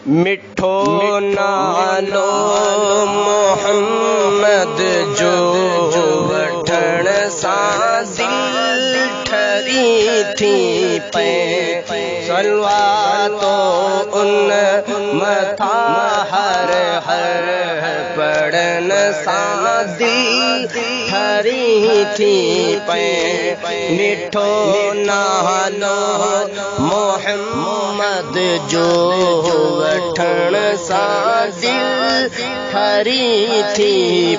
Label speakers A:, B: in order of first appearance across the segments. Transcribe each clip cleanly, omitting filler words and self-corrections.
A: मिठो नालो मोहम्मद जो वठण सां दिल ठरी थी पे सलवातो उन मथा हर हर पढ़न सां दिल ठरी थी पे मिठो नालो मोहम्मद जो वठण सां दिल ठरी थी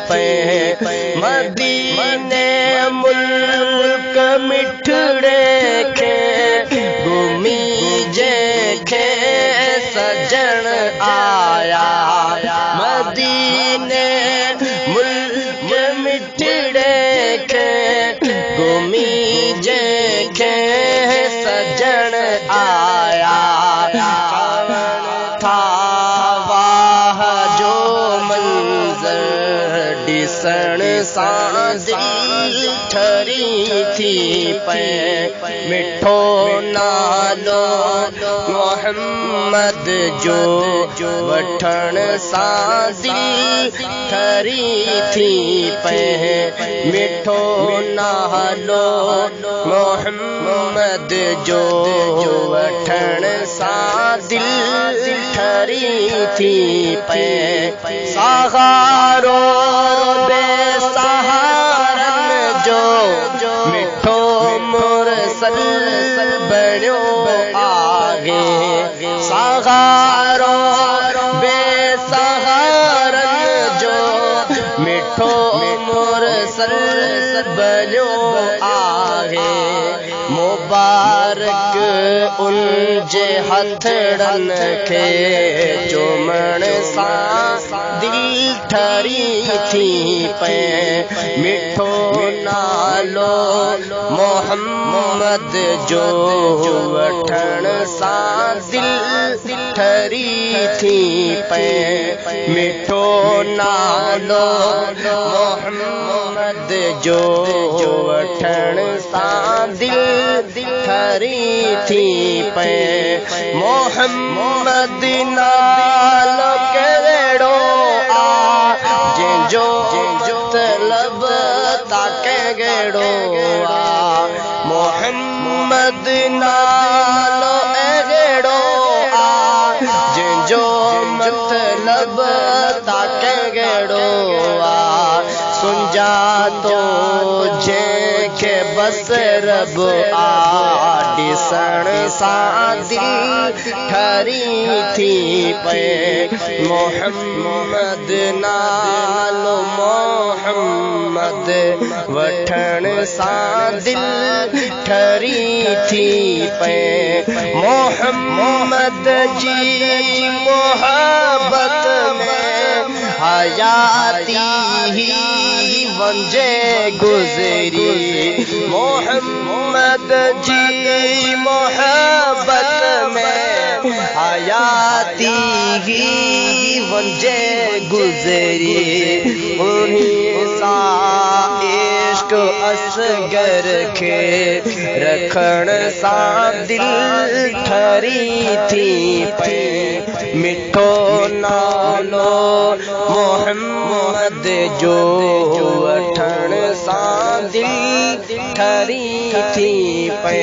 A: पे मदीने मुल्क मिठड़े खे घुमी जंहिंखे सजण आया मदीने मुल्क मिठड़े खे घुमी जंहिंखे सजण आया था वाह जो मंज़र ॾिसण सां दिल ठरी थी पे मिठो नालो मोहम्मद जो वठण सां दिल ठरी थी पे मिठो नालो मोहम्मद जो वठण सां दिल ठरी थी पे सहारो बेसहारन जो मिठो मुरसल बणियो आहे सहारो बेसहारन जो मिठो मुरसल बणियो आहे मुबारक उन जे हथड़न खे चुमण सां दिल ठरी थी पे मिठो नालो मोहम्मद जो वठण सां दिल ठरी थी पे मिठो नालो मोहम्मद जो वठण सां दिल ठरी थी पे मोहम्मद नालो कहिड़ो आ जंहिंजो तलब ताके गड़ो आ मोहम्मद नालो अहिड़ो आ जंहिंजो मतलब ताके गड़ो आ सुञातो जंहिंखे बस रब आ ॾिसण सां दिल ठरी थी पे मोहम्मद नालो मोहम्मद वठण सां दिल ठरी थी पे मोहम्मद जी मोहब्बत में हयाती ही वंजे गुजरी मोहम्मद जी मोहब्बत में हयाती ही वंजे गुजरी उन्हीं सा इश्क असगर के रखण सां दिल ठरी थी पे मिठो नालो मोहम्मद जो वठण सां दिल ठरी थी पे।